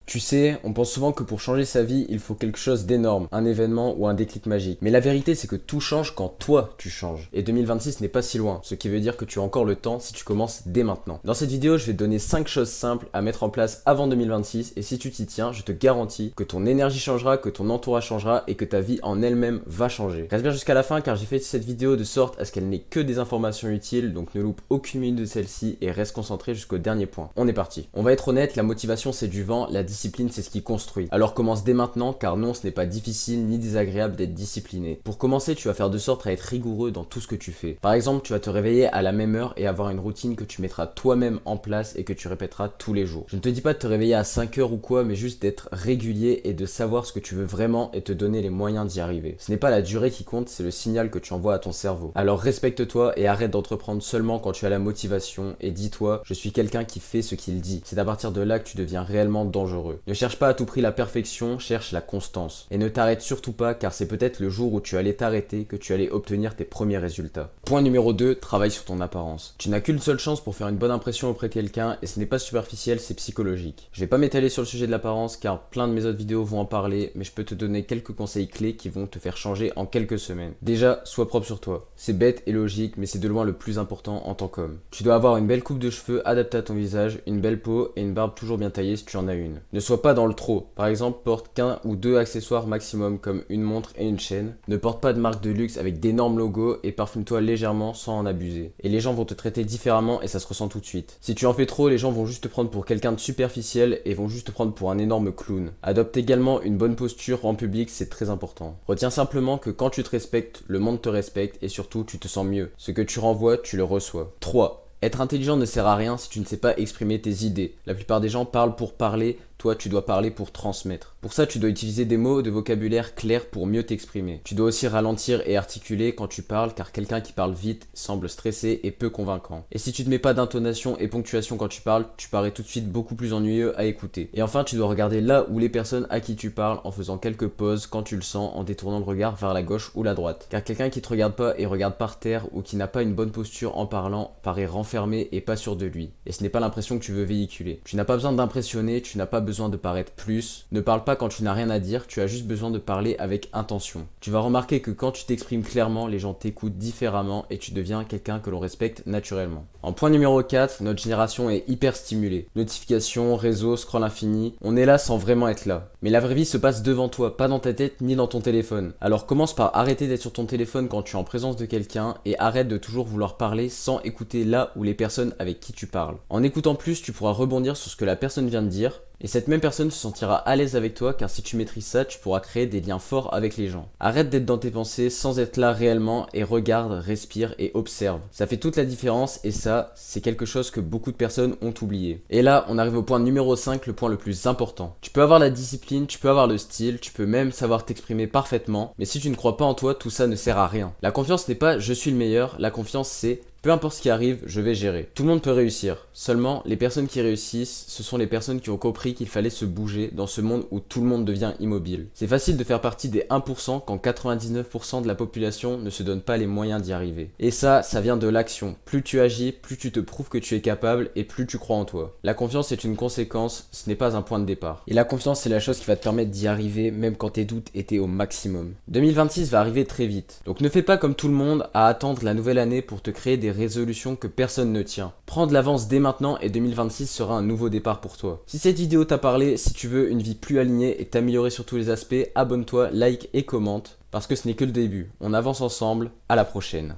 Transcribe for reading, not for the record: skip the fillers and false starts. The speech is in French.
Tu sais, on pense souvent que pour changer sa vie, il faut quelque chose d'énorme, un événement ou un déclic magique. Mais la vérité, c'est que tout change quand toi, tu changes. Et 2026 n'est pas si loin, ce qui veut dire que tu as encore le temps si tu commences dès maintenant. Dans cette vidéo, je vais te donner 5 choses simples à mettre en place avant 2026 et si tu t'y tiens, je te garantis que ton énergie changera, que ton entourage changera et que ta vie en elle-même va changer. Reste bien jusqu'à la fin car j'ai fait cette vidéo de sorte à ce qu'elle n'ait que des informations utiles, donc ne loupe aucune minute de celle-ci et reste concentré jusqu'au dernier point. On est parti. On va être honnête, la motivation c'est du vent, la discipline c'est ce qui construit. Alors commence dès maintenant car non, ce n'est pas difficile ni désagréable d'être discipliné. Pour commencer, tu vas faire de sorte à être rigoureux dans tout ce que tu fais. Par exemple, tu vas te réveiller à la même heure et avoir une routine que tu mettras toi-même en place et que tu répéteras tous les jours. Je ne te dis pas de te réveiller à 5 heures ou quoi, mais juste d'être régulier et de savoir ce que tu veux vraiment et te donner les moyens d'y arriver. Ce n'est pas la durée qui compte, c'est le signal que tu envoies à ton cerveau. Alors respecte-toi et arrête d'entreprendre seulement quand tu as la motivation et dis-toi, je suis quelqu'un qui fait ce qu'il dit. C'est à partir de là que tu deviens réellement dangereux. Ne cherche pas à tout prix la perfection, cherche la constance. Et ne t'arrête surtout pas car c'est peut-être le jour où tu allais t'arrêter que tu allais obtenir tes premiers résultats. Point numéro 2, travaille sur ton apparence. Tu n'as qu'une seule chance pour faire une bonne impression auprès de quelqu'un et ce n'est pas superficiel, c'est psychologique. Je vais pas m'étaler sur le sujet de l'apparence car plein de mes autres vidéos vont en parler, mais je peux te donner quelques conseils clés qui vont te faire changer en quelques semaines. Déjà, sois propre sur toi. C'est bête et logique, mais c'est de loin le plus important en tant qu'homme. Tu dois avoir une belle coupe de cheveux adaptée à ton visage, une belle peau et une barbe toujours bien taillée si tu en as une. Ne sois pas dans le trop. Par exemple, porte qu'un ou deux accessoires maximum comme une montre et une chaîne. Ne porte pas de marque de luxe avec d'énormes logos et parfume-toi légèrement sans en abuser. Et les gens vont te traiter différemment et ça se ressent tout de suite. Si tu en fais trop, les gens vont juste te prendre pour quelqu'un de superficiel et vont juste te prendre pour un énorme clown. Adopte également une bonne posture en public, c'est très important. Retiens simplement que quand tu te respectes, le monde te respecte et surtout tu te sens mieux. Ce que tu renvoies, tu le reçois. 3. Être intelligent ne sert à rien si tu ne sais pas exprimer tes idées. La plupart des gens parlent pour parler, toi tu dois parler pour transmettre. Pour ça, tu dois utiliser des mots de vocabulaire clairs pour mieux t'exprimer. Tu dois aussi ralentir et articuler quand tu parles car quelqu'un qui parle vite semble stressé et peu convaincant. Et si tu ne mets pas d'intonation et ponctuation quand tu parles, tu parais tout de suite beaucoup plus ennuyeux à écouter. Et enfin, tu dois regarder là où les personnes à qui tu parles en faisant quelques pauses quand tu le sens en détournant le regard vers la gauche ou la droite. Car quelqu'un qui te regarde pas et regarde par terre ou qui n'a pas une bonne posture en parlant paraît renfermé et pas sûr de lui. Et ce n'est pas l'impression que tu veux véhiculer. Tu n'as pas besoin d'impressionner, tu n'as pas besoin de paraître plus. Ne parle pas quand tu n'as rien à dire, tu as juste besoin de parler avec intention. Tu vas remarquer que quand tu t'exprimes clairement, les gens t'écoutent différemment et tu deviens quelqu'un que l'on respecte naturellement. En point numéro 4, notre génération est hyper stimulée. Notifications, réseaux, scroll infini, on est là sans vraiment être là. Mais la vraie vie se passe devant toi, pas dans ta tête ni dans ton téléphone. Alors commence par arrêter d'être sur ton téléphone quand tu es en présence de quelqu'un et arrête de toujours vouloir parler sans écouter là où les personnes avec qui tu parles. En écoutant plus, tu pourras rebondir sur ce que la personne vient de dire. Et cette même personne se sentira à l'aise avec toi car si tu maîtrises ça, tu pourras créer des liens forts avec les gens. Arrête d'être dans tes pensées sans être là réellement et regarde, respire et observe. Ça fait toute la différence et ça, c'est quelque chose que beaucoup de personnes ont oublié. Et là, on arrive au point numéro 5, le point le plus important. Tu peux avoir la discipline, tu peux avoir le style, tu peux même savoir t'exprimer parfaitement, mais si tu ne crois pas en toi, tout ça ne sert à rien. La confiance n'est pas je suis le meilleur, la confiance c'est peu importe ce qui arrive, je vais gérer. Tout le monde peut réussir. Seulement, les personnes qui réussissent, ce sont les personnes qui ont compris qu'il fallait se bouger dans ce monde où tout le monde devient immobile. C'est facile de faire partie des 1% quand 99% de la population ne se donne pas les moyens d'y arriver. Et ça vient de l'action. Plus tu agis, plus tu te prouves que tu es capable et plus tu crois en toi. La confiance est une conséquence, ce n'est pas un point de départ. Et la confiance, c'est la chose qui va te permettre d'y arriver même quand tes doutes étaient au maximum. 2026 va arriver très vite. Donc ne fais pas comme tout le monde à attendre la nouvelle année pour te créer des résolutions que personne ne tient. Prends de l'avance dès maintenant et 2026 sera un nouveau départ pour toi. Si cette vidéo t'a parlé, si tu veux une vie plus alignée et t'améliorer sur tous les aspects, abonne-toi, like et commente parce que ce n'est que le début. On avance ensemble, à la prochaine.